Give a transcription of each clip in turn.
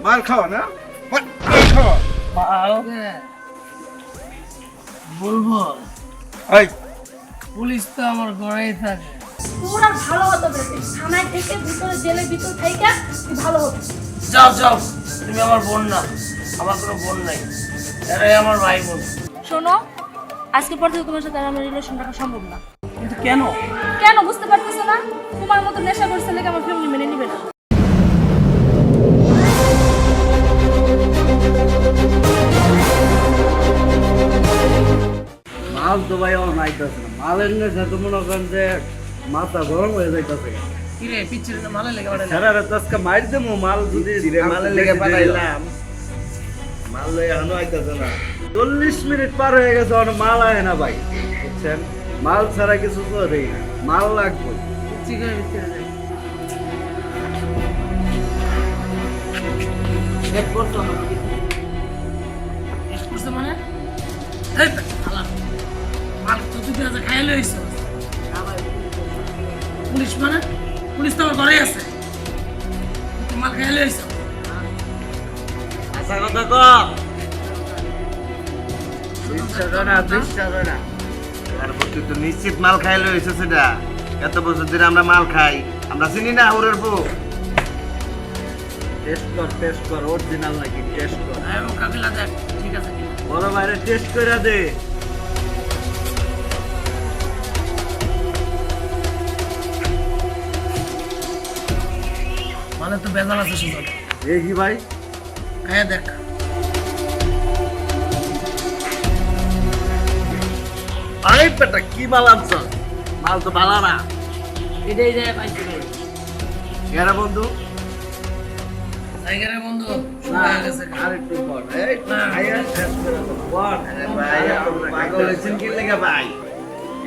মাল খাওয়া না, মাল খাওয়া। বলবো এই পুলিশ তো আমার ঘরেই থাকে। তোর আর ভালো হতো না, তুই থানায় থেকে ভিতরে জেলের ভিতর থেকে তুই ভালো হতো। যাও যাও, তুমি আমার বোন না, আমার কোনো বোন নাই, এরাই আমার ভাই বোন। শোনো, আজকে পর থেকে তোমার সাথে আর আমার রিলেশন রাখা সম্ভব না। কিন্তু কেন? কেন বুঝতে পারতেছো না? তোমার মতো নেশা করছে লেগে আমার ফ্যামিলি মেনে নিবে না। মাল তো ভাই আমার নাইতেছে না, মালের নেশা তো মনে করেন যে মাথা গরম হয়ে যাইতেছে। কিরে পিচ্ছির না মালে লেগে বাড়াইলা? সারা তো আজকে মার দেবো, মাল যদি মালের লেগে পাঠাইলাম, মাল লেগে এখনো আইতেছে না। 40 মিনিট পার হয়ে গেছে, অনেক মাল আয় না ভাই, বুঝছেন? মাল ছাড়া কিছু তো দেই না, মাল লাগবে। পিচ্ছি করে ভিতরে যাই। এক করতো না। এক করছে মানে? এই আলাম। মাল তো তুই আজ খাইয়ে লইছ। পুলিশ মানে? পুলিশ তো আমার ঘরেই আছে। তুই মাল খাইয়ে লইছ। আচ্ছা কথা ক, বিশ্বাস হয় না, বিশ্বাস হয় না। তারপর তুই তো নিশ্চিত মাল খাইলে হয়েছে সেটা। এত বছর ধরে আমরা মাল খাই, আমরা চিনি না ওরের বউ। টেস্ট কর, অরিজিনাল নাকি টেস্ট কর। আমি মোকাবিলা দেখ, ঠিক আছে কি? বড় ভাইরে টেস্ট করে দে। মানে তো বেজাল আছে সুযোগ। দেখি ভাই, খাইয়ে দেখ। আরে বেটা কি মাল আনছ? মাল তো ভালো না। এটাই যায় পাইছি রে। এরা বন্ধু টাইগারের বন্ধু না, শুরু হয়ে গেছে। আর একটু পর এই না। খাইয়া শেষ করে দাও। বল। আরে ভাই, আপনি পাগল হয়েছেন কি লেগে ভাই?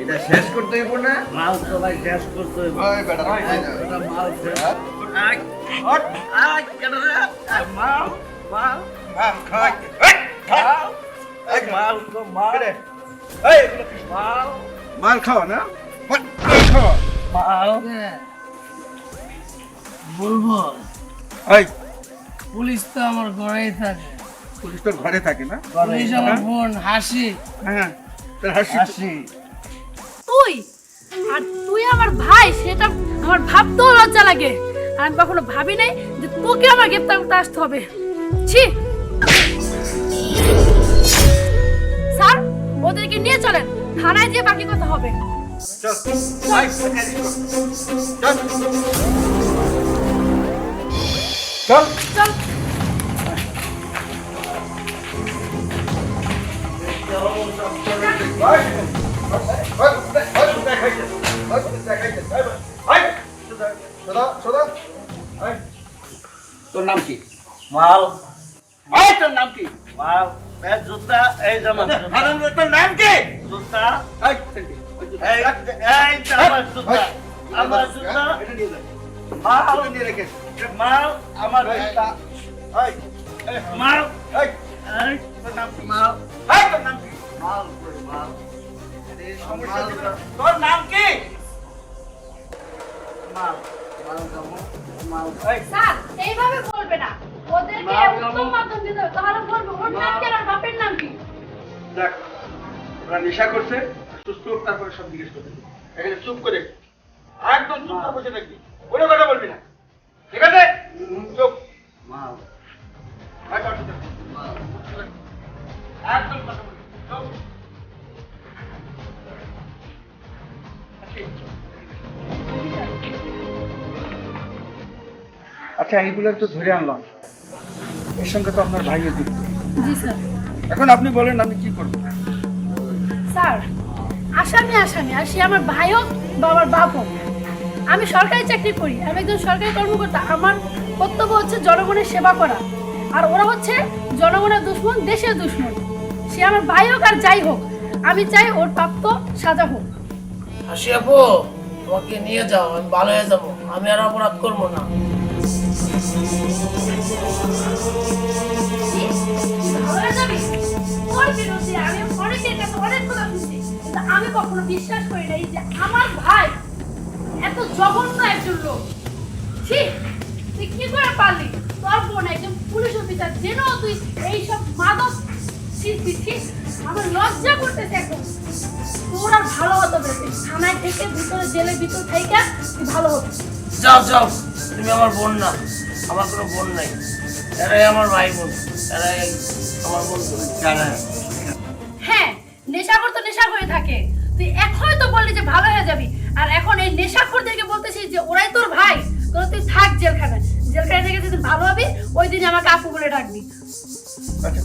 এটা শেষ করতে হইব না? মাল তো ভাই শেষ করতে হইব। ওই বেটা, ওই, এটা মাল শেষ। আই, হট, আই, কেন রে? আই, মাল, মাল, মাল খাই। মাল, এই মাল তো মাল। এই মাল, মাল খাওয়া না, মাল খাওয়া। মাল। বলবো এই পুলিশ তো আমার ঘরেই থাকে। পুলিশ তোর ঘরে থাকে না? পুলিশ আমার বোন হাসি। হ্যাঁ, তোর হাসি আসি। তুই আর তুই আমার ভাই, সেটা আমার ভাবতেও লজ্জা লাগে। আর আমি কখনো ভাবি নাই যে তোকে আমার গ্রেপ্তার করতে আসতে হবে। ছি স্যার, ওদেরকে নিয়ে চলেন, থানায় গিয়ে বাকি কথা হবে। চল, ভাই, চল। চল। তোর নাম কি? মাল, এই তোর নাম কি? মাল, এই জুতা, এই জামা। তোর নাম কি? জুতা, এই, সেন্টি, ওই যে- এই, এই যে আমার জুতা, আমার জুতা, এটা নিয়ে যা। মাল, এটা নিয়ে রেখে। মাল, আমার এই, জুতা, এই, এই, মাল, এই, এই, তোর নাম কি? মাল, এই, তোর নাম কি? মাল, মাল। এই সমস্যা মাল, দিবে না। তোর নাম কি? মাল, মাল খাবো, মাল। এই, স্যার, এইভাবে বলবে না, ওদেরকে না, উত্তম মাধ্যম দিতে হবে। তাহলে বলবো ওর নাম কি আর ওর বাপের নাম কি। দেখ, ওরা নেশা করছে, সুস্থ হোক, তারপরে সব জিজ্ঞেস করতে হবে। এখানে চুপ করে, একদম চুপ করে বসে থাকবি, কোনো কথা বলবি না, ঠিক আছে? চুপ। মাল, আর কাউকে দেখ। মাল। একদম কথা বলবি না। চুপ। আচ্ছা, এইগুলো তো ধরে আনলাম, এর সঙ্গে তো আপনার ভাইয়ের যুক্ত। জি স্যার। এখন আপনি বলেন আমি কি করবো? স্যার, আসামি আসামি, আর সে আমার ভাই হোক বা আমার বাপ হোক। আমি সরকারি চাকরি করি, আমি একজন সরকারি কর্মকর্তা। আমার কর্তব্য হচ্ছে জনগণের সেবা করা। আর ওরা হচ্ছে জনগণের দুশমন, দেশের দুশমন। সে আমার ভাই হোক আর যাই হোক, আমি চাই ওর প্রাপ্ত সাজা হোক। হাসি আপু, তোমাকে নিয়ে যাও, আমি ভালো হয়ে যাবো, আমি আর অপরাধ করবো না। ভালো হয়ে যাবি? তোর বিরুদ্ধে আমি অনেকের কাছে অনেক কথা শুনছি, কিন্তু আমি কখনো বিশ্বাস করি নাই যে আমার ভাই এত জঘন্য একজন লোক। ছি, তুই কি করে পারলি তোর বোন একজন পুলিশ বিচার যেন তুই এইসব মাদক শিখছিস। আমার লজ্জা করতেছে এখন। তোর আর ভালো হতে হবে, থানায় থেকে ভিতরে জেলের ভিতর থেকে তুই ভালো হবে। যাও যাও, তুমি আমার বোন না, আমার কোনো বোন নাই, এরাই আমার ভাই বোন, এরাই আমার বোন। হ্যাঁ, নেশাখোর তো নেশা হয়ে থাকে। তুই এখনই তো বললি যে ভালো হয়ে যাবি, আর এখন এই নেশাখোরদেরকে বলতেছিস যে ওরাই তোর ভাই। তোর তুই থাক জেলখানায়, জেলখানায় থেকে যেদিন ভালো হবি ওই দিন আমাকে আপু বলে ডাকবি। আচ্ছা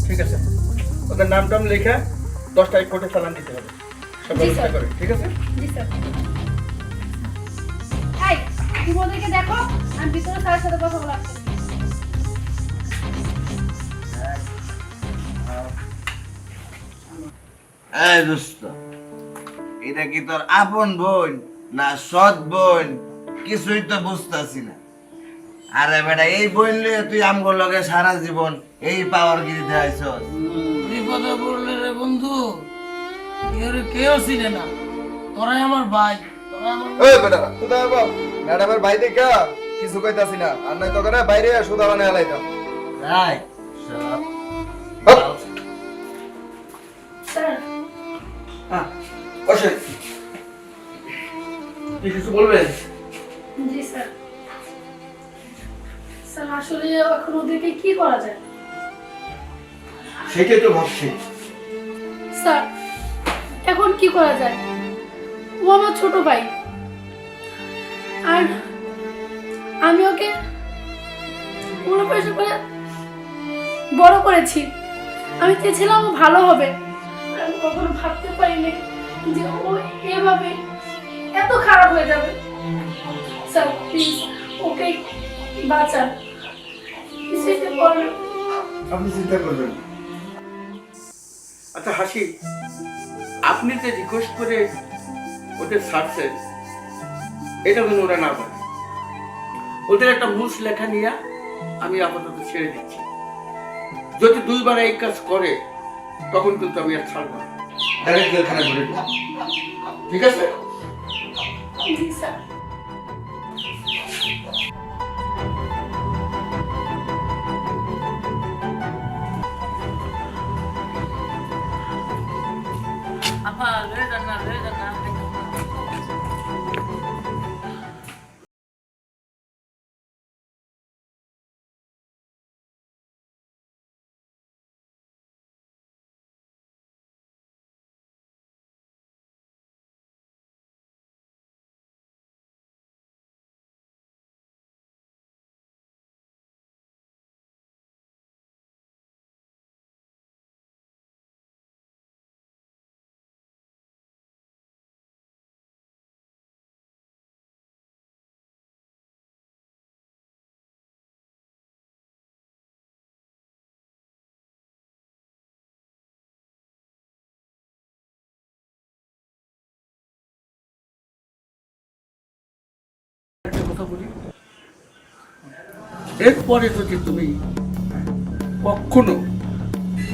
ঠিক আছে, ওদের নাম টাম লেখা 10 তারিখ কোর্টে চালান দিতে হবে, সব জি, ব্যবস্থা স্যার। করে, ঠিক আছে? জি স্যার। এই, তুমি ওদেরকে দেখো, আমি ভিতরে স্যারের সাথে কথা বলা আছে। এই দোস্ত, এটা কি তোর আপন বোন না সৎ বোন? কিছুই তো বুঝতেছি না। আরে বেটা, এই বোন লিয়ে তুই আমগো লগে সারা জীবন এই পাওয়ার গিরিতে আইছস। বিপদে পড়লে রে বন্ধু, কেউ ছিলে না, তোরাই আমার ভাই, তোরা আমার। এই বেটা সুদা বাবা, ম্যাডামের ভাই দেখা কিছু কইতাছি না, আর নাই তো করে বাইরে সুদা বানায় লাইতাম। রাই স্যার, হ্যাঁ বসে, তুই কিছু বলবেন? জি স্যার। স্যার আসলে এখন ওদেরকে কি করা যায়? সেটাই তো ভাবছি। স্যার এখন কি করা যায়? ও আমার ছোট ভাই, আর আমি ওকে পুরো পয়সা করে বড় করেছি। আমি চেয়েছিলাম ও ভালো হবে, আর আমি কখনো ভাবতে পারিনি যে ও এভাবে এত খারাপ হয়ে যাবে। স্যার প্লিজ ওকে বাঁচান, কিছু একটা করুন। আপনি চিন্তা করবেন। আচ্ছা হাসি, আপনি যে রিকোয়েস্ট করে ওদের ছাড়ছেন, এটা কিন্তু ওরা না বলে। ওদের একটা মুস লেখা নিয়ে আমি আপাতত ছেড়ে দিচ্ছি। যদি 2 বার এই কাজ করে তখন কিন্তু আমি আর ছাড়বো না, ডাইরেক্ট জেলখানায় ভরে দেবো, ঠিক আছে? জি স্যার। আপা লয়ে যান না, লয়ে যান না। একটা কথা বলি, এরপরে যদি তুমি কখনো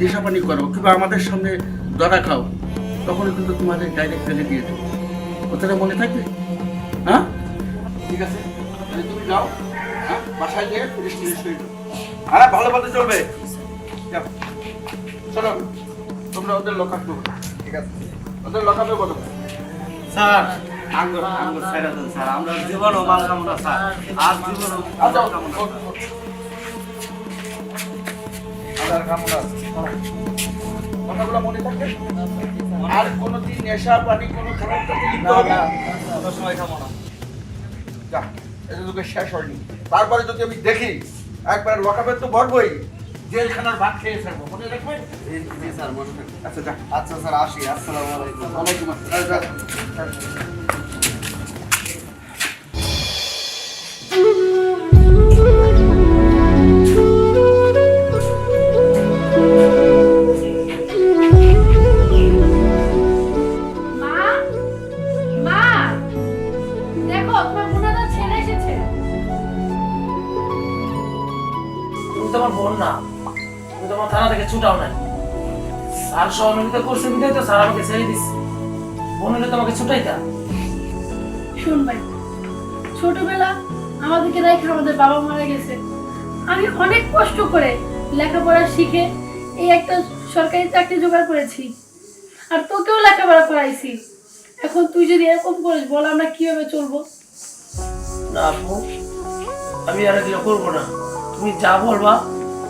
নেশাপানি করো কিংবা আমাদের সামনে ধরা খাও, তখন কিন্তু তোমাদের ডাইরেক্ট ফেলে দিয়ে দেবো। কথাটা মনে থাকবে? হ্যাঁ ঠিক আছে, তাহলে তুমি যাও, হ্যাঁ বাসায় গিয়ে পুলিশ হয়ে যাও। হ্যাঁ ভালো ভালো চলবে। যাও, চলো তোমরা ওদের লকআপ করো, ঠিক আছে। ওদের লকআপে বলো। স্যার আঙ্গুর আঙ্গুর ছাইরা দেন স্যার, আমরা জীবনও মাল খাবো না স্যার, আর জীবনও আচ্ছা মাল খাবো না। আদার কামনা। কথাগুলো মনে থাকে, আর কোনোদিন নেশা পানি কোনো খারাপ কাজে লিপ্ত হবে না। কোনো সময় খাবো না। যা, এটা তোকে শেষ হয়নি। তারপরে যদি আমি দেখি একবার লকআপে তো ভরবই, জেলখানার ভাত খেয়ে ফেলবো, মনে রাখবে? জি স্যার, মনে থাকে। আচ্ছা যা। আচ্ছা স্যার, আসি। আসসালামু আলাইকুম। ওয়ালাইকুম আসসালাম। যা, যা। মা, মা, দেখো তোমার গুণাদার ছেলে এসেছে। তুমি তো আমার বোন না, তুমি তো আমার থানা থেকে ছুটাও নাই। স্যার সহযোগিতা করছে বিধায় তো স্যার আমাকে ছেড়ে দিচ্ছে। বোন হলে তোমাকে ছুটাইতা। শুন ভাই, ছোটবেলা আমাদেরকে রেখে আমাদের বাবা মারা গেছে। আমি অনেক কষ্ট করে লেখাপড়া শিখে এই একটা সরকারি চাকরি জোগাড় করেছি, আর তোকেও লেখাপড়া করাইছি। এখন তুই যদি এরকম করিস, বল আমরা কিভাবে চলবো? না আপু, আমি আর এগুলো করবো না। তুমি যা বলবা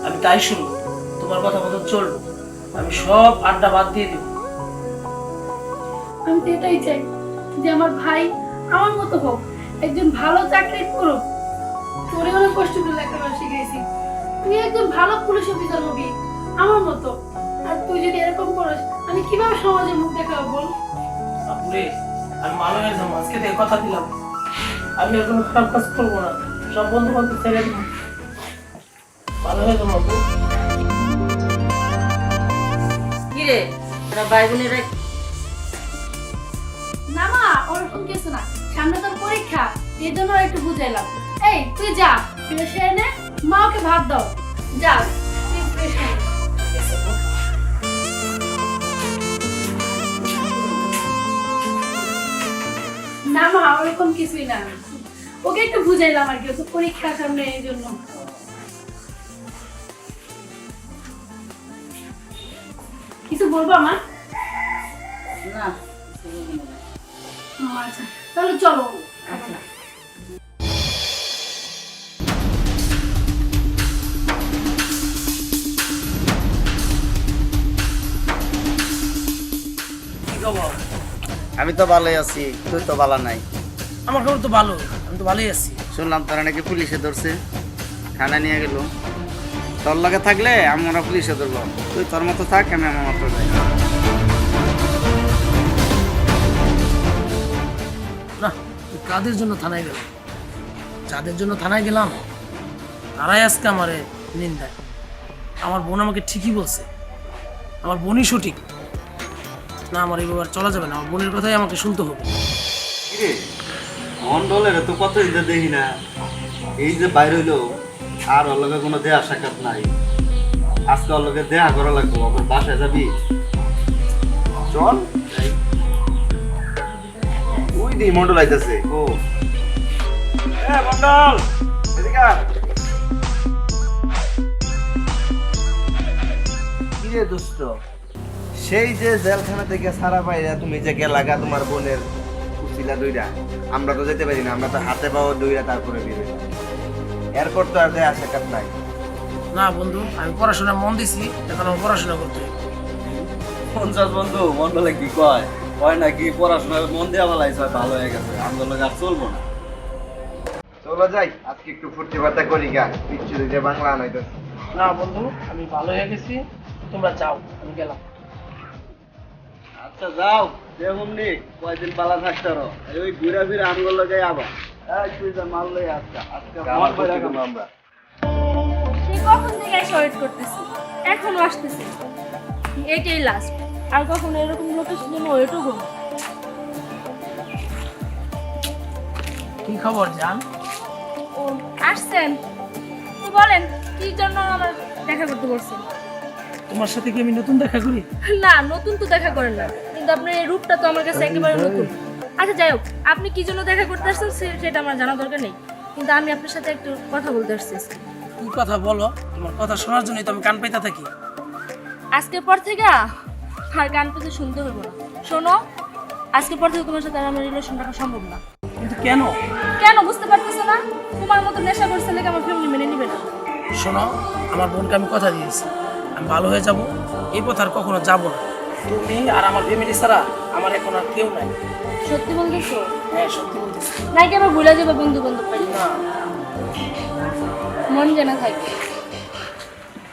আমি তাই শুনবো, তোমার কথা মতো চলবো। আমি সব আড্ডা বাদ দিয়ে দিব। আমি তো এটাই চাই যে আমার ভাই আমার মতো হোক, একজন ভালো চাকরি করুক। তোরে অনেক কষ্ট করে লেখাপড়া শিখেছি, তুই একজন ভালো পুলিশ অফিসার হবি আমার মতো। আর তুই যদি এরকম করিস, আমি কিভাবে সমাজে মুখ দেখাবো বল? আপুরে, আমি ভালো হয়ে যাবো, আজকে থেকে কথা দিলাম। আমি আর কোনো খারাপ কাজ করবো না, সব বন্ধু বান্ধব ছেড়ে দিব, ভালো হয়ে যাবো আপু। কিরে তোরা ভাই বোনেরা না মা, ওরকম কিছু না, সামনে তোর পরীক্ষা, এর জন্য একটু বুঝাইলাম। এই তুই যা, ফ্রেশ হয়ে নে, মা ওকে ভাত দাও, যা তুই ফ্রেশ হয়ে নে। না মা, ওরকম কিছুই না, ওকে একটু বুঝাইলাম আর কি, ওকে পরীক্ষা সামনে এই জন্য। কিছু বলবো মা? না ও আচ্ছা, তাহলে চলো। আচ্ছা কি খবর? আমি তো ভালোই আছি, তুই তো ভালো নাই। আমার খবর তো ভালো, আমি তো ভালোই আছি। শুনলাম তোরা নাকি পুলিশে ধরছে, থানা নিয়ে গেল। তোর লগে থাকলে আমরা পুলিশে ধরবো, তুই তোর মতো থাক, আমি আমার মতো যাই। না, কাদের জন্য থানায় গেলাম? যাদের জন্য থানায় গেলাম তারাই আজকে আমারে নিন্দায়। আমার বোন আমাকে ঠিকই বলছে, আমার বোনই সঠিক। না, আমার এইবার চলা যাবে না, আমার বোনের কথাই আমাকে শুনতে হবে। কিরে মন্ডলের তো কত দিন দেখি না, এই যে বাইরে হইলো আর ওর লগে কোনো দেয়া সাক্ষাৎ নাই। আজকে ওর লগে দেয়া করা লাগবো, আমার বাসায় যাবি? চল যাই। ওই দি মন্ডল আইতাছে। ও মন্ডল, এদিকে আয়। কিরে দোস্ত, সেই যে জেলখানা থেকে সারা পাইরা তুমি যে গেলাগা তোমার বোনের কুচিলা দইরা, আমরা তো যেতে পারি না, আমরা তো হাতে পাও দইরা তারপরে বেরোই। এরপর তো আর দেয় আশাকাত নাই। না বন্ধু, আমি পড়াশোনা মন দিছি, এখন আমার পড়াশোনা করতে হবে। পঞ্চাশ বন্ধু মন্ডলে কি কয় কয় নাকি পড়াশোনায় মন দেওয়া বেলায় ভালো হয়ে গেছে, আমাদের আর চলবো না। চলো যাই, আজকে একটু ফুর্তি ফার্তা করি গা, পিচ্ছু দিকে বাংলা আনাইতেছে। না বন্ধু, আমি ভালো হয়ে গেছি, তোমরা যাও, আমি গেলাম। আচ্ছা যাও, দেখুন নি কয়দিন পালা থাকতে পারো, ওই ঘুরে ফিরে আমগুলো লগে আবার তুই যা মাল লই আজকে আজকে মন করে রাখবো আমরা। সে কখন থেকে এসে ওয়েট করতেছি, এখনো আসতেছে, এটাই লাস্ট। আর কখনো এরকম লোকের জন্য ওয়েটও করবো। কি খবর জান? ও আসছেন তো, বলেন কি জন্য আমার দেখা করতে বলছেন? তোমার সাথে কি আমি নতুন দেখা করি? না, নতুন তো দেখা করেন না, কিন্তু আপনার এই রূপটা তো আমার কাছে একেবারে নতুন। আচ্ছা যাই হোক, আপনি কি জন্য দেখা করতে আসছেন সেটা আমার জানা দরকার নেই, কিন্তু আমি আপনার সাথে একটু কথা বলতে আসছি। কি কথা বলো, তোমার কথা শোনার জন্যই তো আমি কান পাইতে থাকি। আজকের পর থেকে আর গান পেতে শুনতে হইব না। শোনো, আজকের পর থেকে তোমার সাথে আর আমার রিলেশন রাখা সম্ভব না। কিন্তু কেন? কেন বুঝতে পারতেছো না? তোমার মতো নেশা করছে লেগে আমার ফ্যামিলি মেনে নিবে না। শোনো, আমার বোনকে আমি কথা দিয়েছি, আমি ভালো হয়ে যাব, এই পথ আর কখনো যাব না। তুমি আর আমার ফ্যামিলি ছাড়া আমার এখন আর কেউ নাই। সত্যি বলতেছো? হ্যাঁ, সত্যি বলতেছি। নাকি আবার ভুলে যাবে বন্ধু বান্ধব পাই না, মন জানা থাকে।